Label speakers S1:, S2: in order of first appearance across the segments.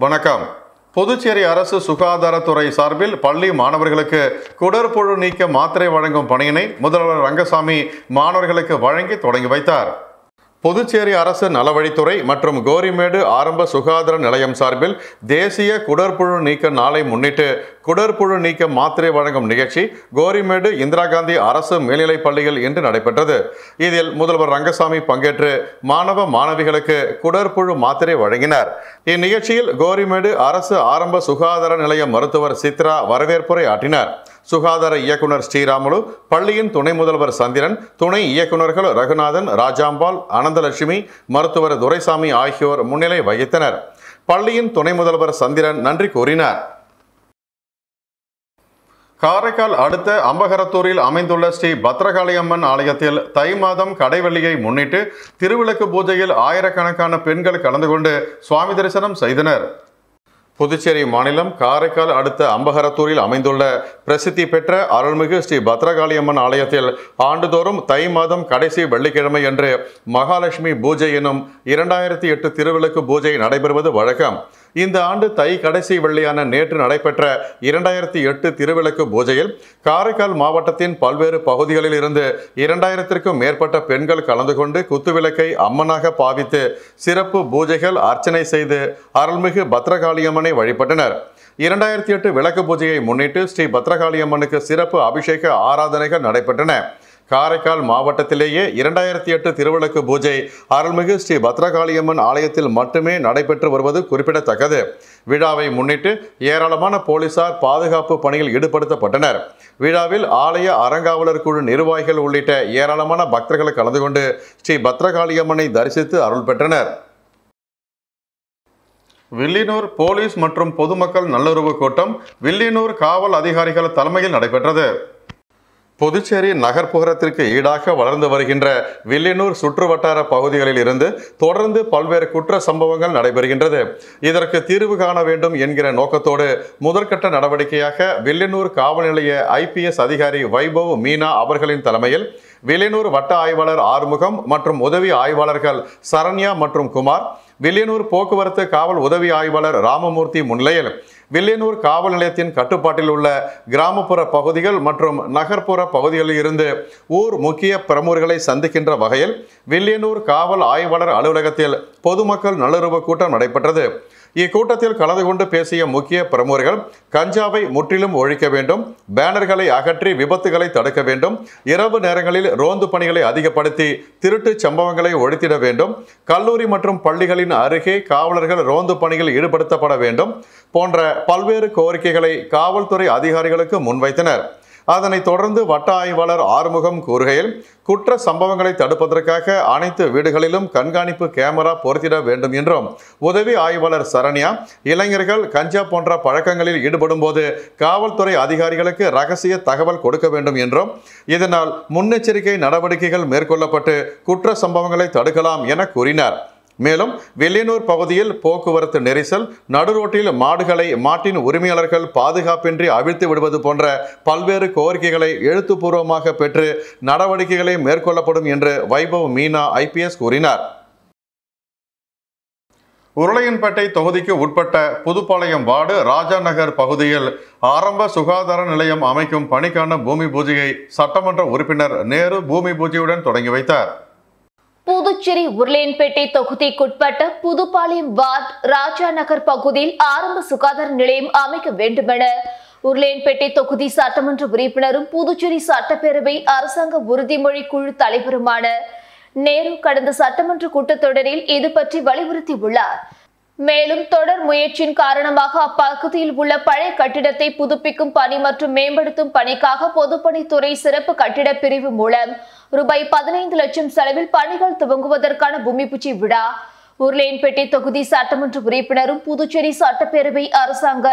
S1: வணக்கம். புதுச்சேரி அரசு சுகாதாரத்துறை சார்பில் பள்ளி மாணவர்களுக்கு குடற்புழு நீக்க மாத்திரை வழங்கும் பணியினை முதல்வர் ரங்கசாமி மாணவர்களுக்கு வழங்கி தொடங்கி வைத்தார். புதுச்சேரி அரசு நலவழித்துறை மற்றும் கோரிமேடு ஆரம்ப சுகாதார நிலையம் சார்பில் தேசிய குடற்புழு நீக்க நாளை முன்னிட்டு குடற்புழு நீக்க மாத்திரை வழங்கும் நிகழ்ச்சி கோரிமேடு இந்திரா காந்தி அரசு மேல்நிலைப் பள்ளியில் இன்று நடைபெற்றது. இதில் முதல்வர் ரங்கசாமி பங்கேற்று மாணவ மாணவிகளுக்கு குடற்புழு மாத்திரை வழங்கினார். இந்நிகழ்ச்சியில் கோரிமேடு அரசு ஆரம்ப சுகாதார நிலைய மருத்துவர் சித்ரா வரவேற்புரை ஆற்றினார். சுகாதார இயக்குனர் ஸ்ரீராமுலு, பள்ளியின் துணை முதல்வர் சந்திரன், துணை இயக்குநர்கள் ரகுநாதன், ராஜாம்பால், அனந்தலட்சுமி, மருத்துவர் துரைசாமி ஆகியோர் முன்னிலை வகித்தனர். பள்ளியின் துணை முதல்வர் சந்திரன் நன்றி கூறினார். காரைக்கால் அடுத்த அம்பகரத்தூரில் அமைந்துள்ள ஸ்ரீ பத்ரகாளியம்மன் ஆலயத்தில் தை மாதம் கடைவெள்ளியை முன்னிட்டு திருவிளக்கு பூஜையில் ஆயிரக்கணக்கான பெண்கள் கலந்து கொண்டு சுவாமி தரிசனம் செய்தனர். புதுச்சேரி மாநிலம் காரைக்கால் அடுத்த அம்பகரத்தூரில் அமைந்துள்ள பிரசித்தி பெற்ற அருள்மிகு ஸ்ரீ பத்ரகாளியம்மன் ஆலயத்தில் ஆண்டுதோறும் தை மாதம் கடைசி வெள்ளிக்கிழமை அன்று மகாலட்சுமி பூஜை எனும் 2008 திருவிளக்கு பூஜை நடைபெறுவது வழக்கம். இந்த ஆண்டு தை கடைசி வெள்ளியான நேற்று நடைபெற்ற 2008 திருவிளக்கு பூஜையில் காரைக்கால் மாவட்டத்தின் பல்வேறு பகுதிகளில் இருந்து 2000க்கும் மேற்பட்ட பெண்கள் கலந்து கொண்டு குத்துவிளக்கை அம்மனாக பாவித்து சிறப்பு பூஜைகள் அர்ச்சனை செய்து அருள்மிகு பத்ரகாளியம்மனை வழிபட்டனர். 2008 விளக்கு பூஜையை முன்னிட்டு ஸ்ரீ பத்ரகாளியம்மனுக்கு சிறப்பு அபிஷேக ஆராதனைகள் நடைபெற்றன. காரைக்கால் மாவட்டத்திலேயே 2008 திருவிளக்கு பூஜை அருள்மிகு ஸ்ரீ பத்ரகாளியம்மன் ஆலயத்தில் மட்டுமே நடைபெற்று வருவது குறிப்பிடத்தக்கது. விழாவை முன்னிட்டு ஏராளமான போலீசார் பாதுகாப்பு பணியில் ஈடுபடுத்தப்பட்டனர். விழாவில் ஆலய அறங்காவலர் குழு நிர்வாகிகள் உள்ளிட்ட ஏராளமான பக்தர்கள் கலந்து கொண்டு ஸ்ரீ பத்ரகாளியம்மனை தரிசித்து அருள் பெற்றனர். வில்லியனூர் போலீஸ் மற்றும் பொதுமக்கள் நல்லுறவு கூட்டம் வில்லியனூர் காவல் அதிகாரிகள் தலைமையில் நடைபெற்றது. புதுச்சேரி நகர்ப்புறத்திற்கு ஈடாக வளர்ந்து வருகின்ற வில்லியனூர் சுற்றுவட்டார பகுதிகளில் இருந்து தொடர்ந்து பல்வேறு குற்ற சம்பவங்கள் நடைபெறுகின்றது. இதற்கு தீர்வு காண வேண்டும் என்கிற நோக்கத்தோடு முதற்கட்ட நடவடிக்கையாக வில்லியனூர் காவல் நிலைய IPS அதிகாரி வைபவ் மீனா அவர்களின் தலைமையில் வில்லியனூர் வட்ட ஆய்வாளர் ஆறுமுகம் மற்றும் உதவி ஆய்வாளர்கள் சரண்யா மற்றும் குமார், வில்லியனூர் போக்குவரத்து காவல் உதவி ஆய்வாளர் ராமமூர்த்தி முன்னிலையில் வில்லியனூர் காவல் நிலையத்தின் கட்டுப்பாட்டில் உள்ள கிராமப்புற பகுதிகள் மற்றும் நகர்ப்புற பகுதிகளில் இருந்து ஊர் முக்கிய பிரமுகர்களை சந்திக்கின்ற வகையில் வில்லியனூர் காவல் ஆய்வாளர் அலுவலகத்தில் பொதுமக்கள் நல்லுறவு கூட்டம் நடைபெற்றது. இக்கூட்டத்தில் கலந்து கொண்டு பேசிய முக்கிய பிரமுகர்கள் கஞ்சாவை முற்றிலும் ஒழிக்க வேண்டும், பேனர்களை அகற்றி விபத்துகளை தடுக்க வேண்டும், இரவு நேரங்களில் ரோந்து பணிகளை அதிகப்படுத்தி திருட்டு சம்பவங்களை ஒழித்திட வேண்டும், கல்லூரி மற்றும் பள்ளிகளின் அருகே காவலர்கள் ரோந்து பணியில் ஈடுபடுத்தப்பட வேண்டும் போன்ற பல்வேறு கோரிக்கைகளை காவல்துறை அதிகாரிகளுக்கு முன்வைத்தனர். அதனைத் தொடர்ந்து வட்ட ஆய்வாளர் ஆறுமுகம் கூறுகையில் குற்ற சம்பவங்களை தடுப்பதற்காக அனைத்து வீடுகளிலும் கண்காணிப்பு கேமரா பொருத்திட வேண்டும் என்றும், உதவி ஆய்வாளர் சரண்யா இளைஞர்கள் கஞ்சா போன்ற பழக்கங்களில் ஈடுபடும் போது காவல்துறை அதிகாரிகளுக்கு ரகசிய தகவல் கொடுக்க வேண்டும் என்றும், இதனால் முன்னெச்சரிக்கை நடவடிக்கைகள் மேற்கொள்ளப்பட்டு குற்ற சம்பவங்களை தடுக்கலாம் என கூறினார். மேலும் வில்லியனூர் பகுதியில் போக்குவரத்து நெரிசல், நடுரோட்டில் மாடுகளை மாட்டின் உரிமையாளர்கள் பாதுகாப்பின்றி அவிழ்த்து விடுவது போன்ற பல்வேறு கோரிக்கைகளை எழுத்துப்பூர்வமாக பெற்று நடவடிக்கைகளை மேற்கொள்ளப்படும் என்று வைபவ் மீனா IPS கூறினார். உருளையன்பேட்டை தொகுதிக்கு உட்பட்ட புதுப்பாளையம் வார்டு ராஜா நகர் பகுதியில் ஆரம்ப சுகாதார நிலையம் அமைக்கும் பணிக்கான பூமி பூஜையை சட்டமன்ற உறுப்பினர் நேரு பூமி பூஜையுடன் தொடங்கி வைத்தார்.
S2: புதுச்சேரி உருளையன்பேட்டை தொகுதிக்குட்பட்ட புதுப்பாளையம் வார்டு ராஜா நகர் பகுதியில் ஆரம்ப சுகாதார நிலையம் அமைக்க வேண்டுமென உருளையன்பேட்டை தொகுதி சட்டமன்ற உறுப்பினரும் புதுச்சேரி சட்டப்பேரவை அரசாங்க உறுதிமொழி குழு தலைவருமான நேரு கடந்த சட்டமன்ற கூட்டத்தொடரில் இது பற்றி வலியுறுத்தியுள்ளார். மேலும் தொடர் முயற்சியின் காரணமாக அப்பகுதியில் உள்ள பழைய கட்டிடத்தை புதுப்பிக்கும் பணி மற்றும் மேம்படுத்தும் பணிக்காக பொதுப்பணித்துறை சிறப்பு கட்டிட பிரிவு மூலம் ரூபாய் 15 லட்சம் செலவில் பணிகள் துவங்குவதற்கான பூமி பூஜை விழா உருளையன்பேட்டை தொகுதி சட்டமன்ற உறுப்பினரும் புதுச்சேரி சட்டப்பேரவை அரசாங்க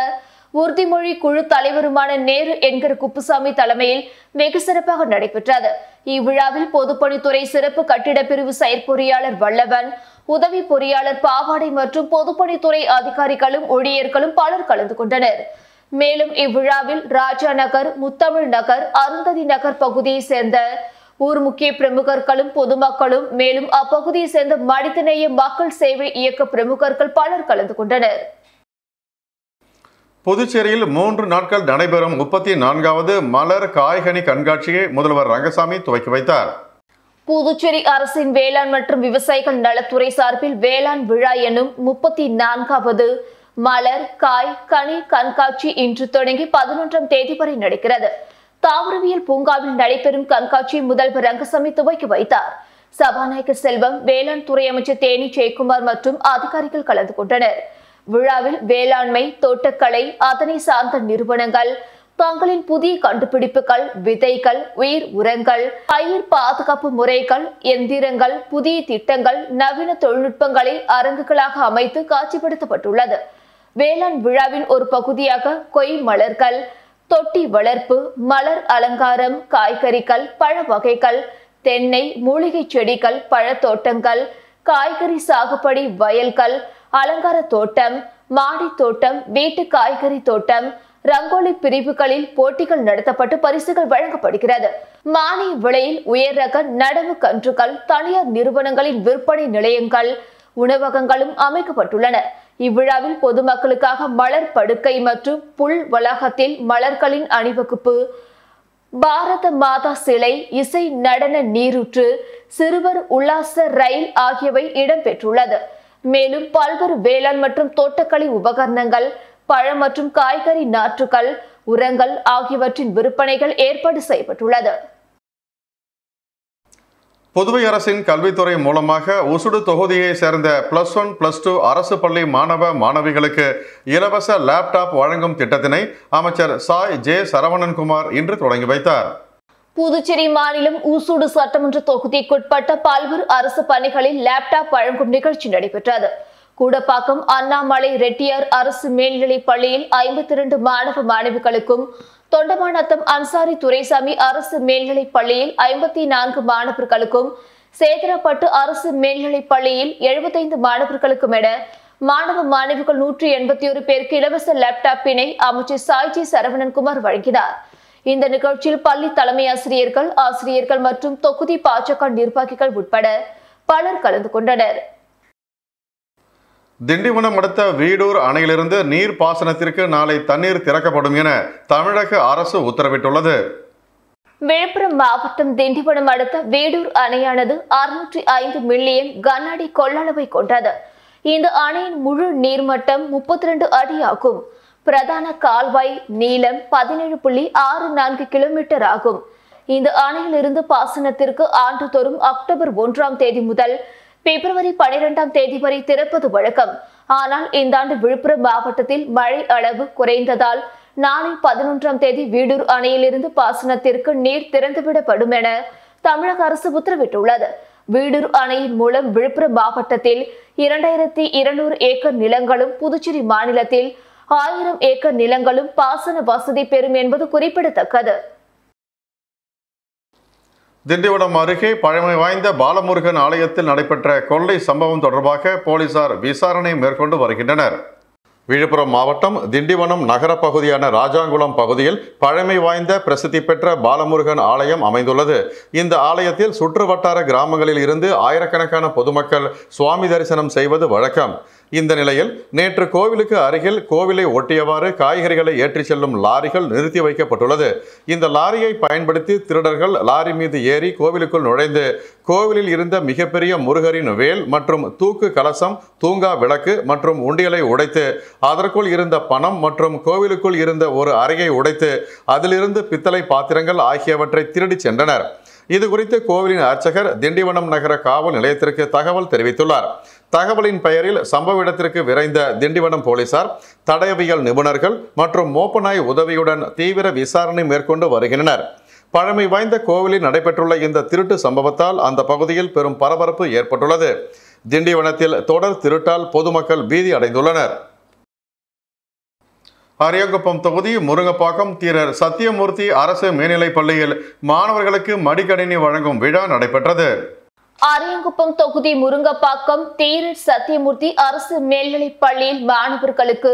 S2: உறுதிமொழி குழு தலைவருமான நேரு என்கிற குப்புசாமி தலைமையில் வெகு சிறப்பாக நடைபெற்றது. இவ்விழாவில் பொதுப்பணித்துறை சிறப்பு கட்டிட பிரிவு செயற்பொறியாளர் வல்லவன், உதவி பொறியாளர் பாவாடை மற்றும் பொதுப்பணித்துறை அதிகாரிகளும் ஊழியர்களும் பலர் கலந்து கொண்டனர். மேலும் இவ்விழாவில் ராஜா நகர், முத்தமிழ் நகர், அருந்ததி நகர் பகுதியை சேர்ந்த ஊர் முக்கிய பிரமுகர்களும் பொதுமக்களும் மேலும் அப்பகுதியை சேர்ந்த மனிதநேய மக்கள் சேவை இயக்க பிரமுகர்கள் பலர் கலந்து கொண்டனர்.
S1: புதுச்சேரியில் 3 நாட்கள் நடைபெறும் 34வது மலர் காய்கனி கண்காட்சியை முதல்வர் ரங்கசாமி துவக்கி வைத்தார்.
S2: புதுச்சேரி அரசின் வேளாண் மற்றும் விவசாயிகள் நலத்துறை சார்பில் வேளாண் விழா எனும் 34வது மலர் காய் கனி கண்காட்சி இன்று தொடங்கி 11ஆம் தேதி வரை நடக்கிறது. தாவரவியல் பூங்காவில் நடைபெறும் கண்காட்சியை முதல்வர் ரங்கசாமி துவக்கி வைத்தார். சபாநாயகர் செல்வம், வேளாண் துறை அமைச்சர் தேனி ஜெயக்குமார் மற்றும் அதிகாரிகள் கலந்து கொண்டனர். விழாவில் வேளாண்மை, தோட்டக்கலை, அதனை சார்ந்த நிறுவனங்கள் தங்களின் புதிய கண்டுபிடிப்புகள், விதைகள், உயிர் உரங்கள், பயிர் பாதுகாப்பு முறைகள், எந்திரங்கள், புதிய திட்டங்கள், நவீன தொழில்நுட்பங்களை அரங்குகளாக அமைத்து காட்சிப்படுத்தப்பட்டுள்ளது. வேளாண் விழாவின் ஒரு பகுதியாக கொய் மலர்கள், தொட்டி வளர்ப்பு, மலர் அலங்காரம், காய்கறிகள், பழ வகைகள், தென்னை, மூலிகை செடிகள், பழத்தோட்டங்கள், காய்கறி சாகுபடி வயல்கள், அலங்கார தோட்டம், மாடி தோட்டம், வீட்டு காய்கறி தோட்டம், ரங்கோலி பிரிவுகளில் போட்டிகள் நடத்தப்பட்டு பரிசுகள் வழங்கப்படுகிறது. மானிய விலையில் உயர் ரக நடவு கன்றுகள், தனியார் நிறுவனங்களின் விற்பனை நிலையங்கள், உணவகங்களும் அமைக்கப்பட்டுள்ளன. இவ்விழாவில் பொதுமக்களுக்காக மலர் படுக்கை மற்றும் புல் வளாகத்தில் மலர்களின் அணிவகுப்பு, பாரத மாதா சிலை, இசை நடன நீரூற்று, சிறுவர் உல்லாச ரயில் ஆகியவை இடம்பெற்றுள்ளது. மேலும் பல்வேறு வேளாண் மற்றும் தோட்டக்கலை உபகரணங்கள், பழம் மற்றும் காய்கறி நாற்றுகள், உரங்கள் ஆகியவற்றின் விற்பனைகள் ஏற்பாடு செய்யப்பட்டுள்ளது.
S1: புதுவை அரசின் கல்வித்துறை மூலமாக உசுடு தொகுதியை சேர்ந்த +1, +2 அரசு பள்ளி மாணவ மாணவிகளுக்கு இலவச லேப்டாப் வழங்கும் திட்டத்தினை அமைச்சர் சாய் ஜே சரவணன்குமார் இன்று தொடங்கி வைத்தார்.
S2: புதுச்சேரி மாநிலம் ஊசுடு சட்டமன்ற தொகுதிக்குட்பட்ட பல்வேறு அரசு பணிகளில் லேப்டாப் வழங்கும் நிகழ்ச்சி நடைபெற்றது. கூடப்பாக்கம் அண்ணாமலை ரெட்டியார் அரசு மேல்நிலைப் பள்ளியில் 52 மாணவ மாணவிகளுக்கும், தொண்டமாநத்தம் அன்சாரி துரைசாமி அரசு மேல்நிலைப் பள்ளியில் 54 மாணவர்களுக்கும், சேதரப்பட்டு அரசு மேல்நிலைப் பள்ளியில் 75 மாணவர்களுக்கும் என மாணவ மாணவிகள் 181 பேருக்கு இலவச லேப்டாப்பினை அமைச்சர் சாய்ஜி சரவணன்குமார் வழங்கினார். இந்த நிகழ்ச்சியில் பள்ளி தலைமை ஆசிரியர்கள், ஆசிரியர்கள் மற்றும் தொகுதி பாஜக நிர்வாகிகள் உட்பட பலர் கலந்து கொண்டனர்.
S1: திண்டிவனம் அடுத்த வீடூர் அணையிலிருந்து நீர் பாசனத்திற்கு நாளை தண்ணீர் திறக்கப்படும் என தமிழக அரசு உத்தரவிட்டுள்ளது.
S2: விழுப்புரம் மாவட்டம் திண்டிவனம் அடுத்த வீடூர் அணையானது 605 மில்லியன் கன அடி கொள்ளளவை கொண்டது. இந்த அணையின் முழு நீர்மட்டம் 32 அடி ஆகும். பிரதான கால்வாய் நீளம் 17.64 கிலோமீட்டர் ஆகும். இந்த அணையிலிருந்து பாசனத்திற்கு ஆண்டுதோறும் அக்டோபர் 1ஆம் தேதி முதல் பிப்ரவரி 12ஆம் தேதி வரை திறப்பது வழக்கம். ஆனால் இந்த ஆண்டு விழுப்புரம் மாவட்டத்தில் மழை அளவு குறைந்ததால் நாளை 11ஆம் தேதி வீடூர் அணையிலிருந்து பாசனத்திற்கு நீர் திறந்துவிடப்படும் என தமிழக அரசு உத்தரவிட்டுள்ளது. வீடூர் அணையின் மூலம் விழுப்புரம் மாவட்டத்தில் 2200 ஏக்கர் நிலங்களும், புதுச்சேரி மாநிலத்தில் 1000 ஏக்கர் நிலங்களும் பாசன வசதி பெறும் என்பது குறிப்பிடத்தக்கது.
S1: திண்டிவனம் அருகே பழமை வாய்ந்த பாலமுருகன் ஆலயத்தில் நடைபெற்ற கொள்ளை சம்பவம் தொடர்பாக போலீசார் விசாரணை மேற்கொண்டு வருகின்றனர். விழுப்புரம் மாவட்டம் திண்டிவனம் நகர பகுதியான ராஜாங்குளம் பகுதியில் பழமை வாய்ந்த பிரசித்தி பெற்ற பாலமுருகன் ஆலயம் அமைந்துள்ளது. இந்த ஆலயத்தில் சுற்று வட்டார கிராமங்களில் இருந்து ஆயிரக்கணக்கான பொதுமக்கள் சுவாமி தரிசனம் செய்வது வழக்கம். இந்த நிலையில் நேற்று கோவிலுக்கு அருகில் கோவிலை ஒட்டியவாறு காய்கறிகளை ஏற்றிச் செல்லும் லாரிகள் நிறுத்தி வைக்கப்பட்டுள்ளது. இந்த லாரியை பயன்படுத்தி திருடர்கள் லாரி மீது ஏறி கோவிலுக்குள் நுழைந்து கோவிலில் இருந்த மிகப்பெரிய முருகரின் வேல் மற்றும் தூக்கு கலசம், தூங்கா விளக்கு மற்றும் உண்டியலை உடைத்து அதற்குள் இருந்த பணம் மற்றும் கோவிலுக்குள் இருந்த ஒரு அறையை உடைத்து அதிலிருந்து பித்தளை பாத்திரங்கள் ஆகியவற்றை திருடி சென்றனர். இது குறித்து கோவிலின் அர்ச்சகர் திண்டிவனம் நகர காவல் நிலையத்திற்கு தகவல் தெரிவித்துள்ளார். தகவலின் பெயரில் சம்பவ இடத்திற்கு விரைந்த திண்டிவனம் போலீசார், தடயவியல் நிபுணர்கள் மற்றும் மோப்பநாய் உதவியுடன் தீவிர விசாரணை மேற்கொண்டு வருகின்றனர். பழமை வாய்ந்த கோவிலில் நடைபெற்றுள்ள இந்த திருட்டு சம்பவத்தால் அந்த பகுதியில் பெரும் பரபரப்பு ஏற்பட்டுள்ளது. திண்டிவனத்தில் தொடர் திருட்டால் பொதுமக்கள் பீதி அடைந்துள்ளனர். அரியாங்குப்பம் தொகுதி முருங்கப்பாக்கம் தீரர் சத்தியமூர்த்தி அரசு மேல்நிலைப் பள்ளியில் மாணவர்களுக்கு மடிக்கணினி வழங்கும் விழா நடைபெற்றது.
S2: அரியாங்குப்பம் தொகுதி முருங்கப்பாக்கம் தீரர் சத்தியமூர்த்தி அரசு மேல்நிலைப் பள்ளியில் மாணவர்களுக்கு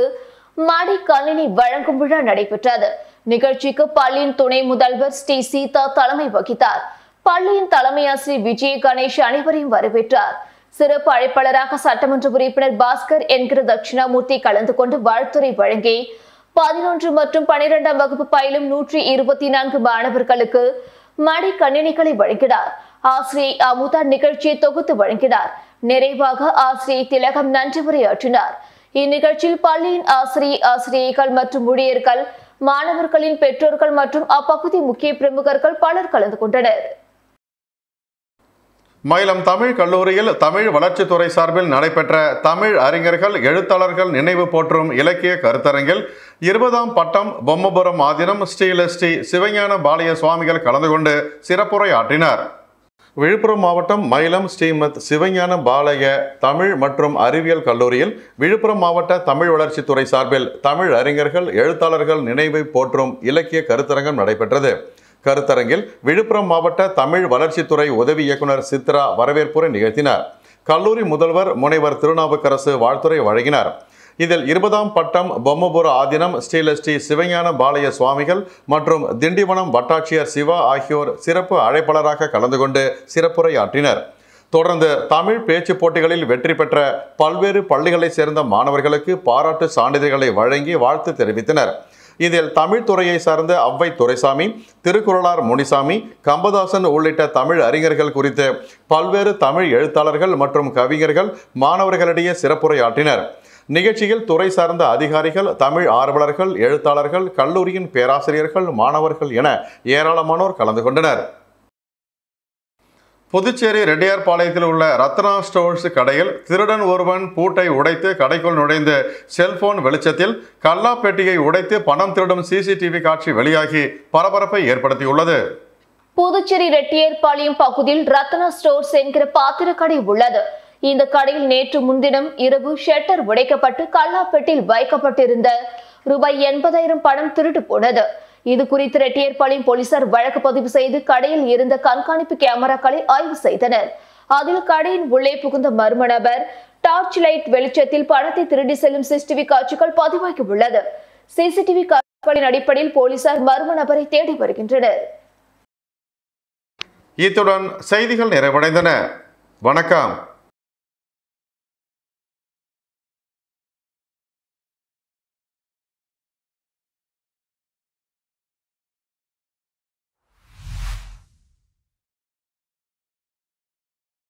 S2: மடிக்கணினி வழங்கும் விழா நடைபெற்றது. நிகழ்ச்சிக்கு பள்ளியின் துணை முதல்வர் ஸ்ரீ சீதா தலைமை வகித்தார். பள்ளியின் தலைமை ஆசிரியர் விஜய கணேஷ் அனைவரையும் வரவேற்றார். சிறப்பு அழைப்பாளராக சட்டமன்ற உறுப்பினர் பாஸ்கர் என்கிற தட்சிணாமூர்த்தி கலந்து கொண்டு வாழ்த்துரை வழங்கி 11 மற்றும் 12ஆம் வகுப்பு பயிலும் 124 மாணவர்களுக்கு மடி கணினிகளை வழங்கினார். ஆசிரியை அமுதா நிகழ்ச்சியை தொகுத்து வழங்கினார். நிறைவாக ஆசிரியை திலகம் நன்றி உரையாற்றினார். இந்நிகழ்ச்சியில் பள்ளியின் ஆசிரியைகள் மற்றும் ஊழியர்கள், மாணவர்களின் பெற்றோர்கள் மற்றும் அப்பகுதி முக்கிய பிரமுகர்கள் பலர் கலந்து கொண்டனர்.
S1: மயிலம் தமிழ் கல்லூரியில் தமிழ் வளர்ச்சித்துறை சார்பில் நடைபெற்ற தமிழ் அறிஞர்கள் எழுத்தாளர்கள் நினைவு போற்றும் இலக்கிய கருத்தரங்கில் 20ஆம் பட்டம் பொம்மபுரம் ஆதீனம் ஸ்ரீ சிவஞான பாலய சுவாமிகள் கலந்து கொண்டு சிறப்புரை ஆற்றினார். விழுப்புரம் மாவட்டம் மயிலம் ஸ்ரீமத் சிவஞான பாலய தமிழ் மற்றும் அறிவியல் கல்லூரியில் விழுப்புரம் மாவட்ட தமிழ் வளர்ச்சித்துறை சார்பில் தமிழ் அறிஞர்கள் எழுத்தாளர்கள் நினைவை போற்றும் இலக்கிய கருத்தரங்கம் நடைபெற்றது. கருத்தரங்கில் விழுப்புரம் மாவட்ட தமிழ் வளர்ச்சித்துறை உதவி இயக்குனர் சித்ரா வரவேற்புரை நிகழ்த்தினார். கல்லூரி முதல்வர் முனைவர் திருநாவுக்கரசு வாழ்த்துரை வழங்கினார். இதில் 20ஆம் பட்டம் பொம்மபுர ஆதீனம் ஸ்ரீ சிவஞான பாலய சுவாமிகள் மற்றும் திண்டிவனம் வட்டாட்சியர் சிவா ஆகியோர் சிறப்பு அழைப்பாளராக கலந்து கொண்டு சிறப்புரையாற்றினர். தொடர்ந்து தமிழ் பேச்சு போட்டிகளில் வெற்றி பெற்ற பல்வேறு பள்ளிகளைச் சேர்ந்த மாணவர்களுக்கு பாராட்டு சான்றிதழ்களை வழங்கி வாழ்த்து தெரிவித்தனர். இதில் தமிழ் துறையை சார்ந்த அவ்வை துரைசாமி, திருக்குறளார் முனிசாமி, கம்பதாசன் உள்ளிட்ட தமிழ் அறிஞர்கள் குறித்து பல்வேறு தமிழ் எழுத்தாளர்கள் மற்றும் கவிஞர்கள் மாணவர்களிடையே சிறப்புரையாற்றினர். நிகழ்ச்சியில் துறை சார்ந்த அதிகாரிகள், தமிழ் ஆர்வலர்கள், எழுத்தாளர்கள், கல்லூரியின் பேராசிரியர்கள், மாணவர்கள் என ஏராளமானோர் கலந்து கொண்டனர். புதுச்சேரி ரெட்டியார்பாளையத்தில் உள்ள ரத்னா ஸ்டோர்ஸ் கடையில் திருடன் ஒருவன் பூட்டை உடைத்து கடைக்குள் நுழைந்து செல்போன் வெளிச்சத்தில் கல்லா பெட்டியை உடைத்து பணம் திருடும் சிசிடிவி காட்சி வெளியாகி பரபரப்பை ஏற்படுத்தியுள்ளது.
S2: புதுச்சேரி ரெட்டியார்பாளையம் பகுதியில் ரத்னா ஸ்டோர்ஸ் என்கிற பாத்திர கடை உள்ளது. இந்த கடையில் நேற்று முன்தினம் இரவு ஷட்டர் உடைக்கப்பட்டு கல்லா பெட்டியில் வைக்கப்பட்டிருந்த ரூபாய் 80,000 பணம் திருட்டு போனது. இது குறித்து ரெட்டியார்பாளையம் போலீசார் வழக்கு பதிவு செய்து கடையில் இருந்த கண்காணிப்பு கேமராக்களை ஆய்வு செய்தனர். அதில் கடையின் உள்ளே புகுந்த மர்ம நபர் டார்ச் லைட் வெளிச்சத்தில் பணத்தை திருடி செல்லும் சிசிடிவி காட்சிகள் பதிவாகி உள்ளது. சிசிடிவி காட்சிகளின் அடிப்படையில் போலீசார் மர்ம நபரை தேடி வருகின்றனர்.
S1: இத்துடன் செய்திகள் நிறைவடைந்தன. வணக்கம்.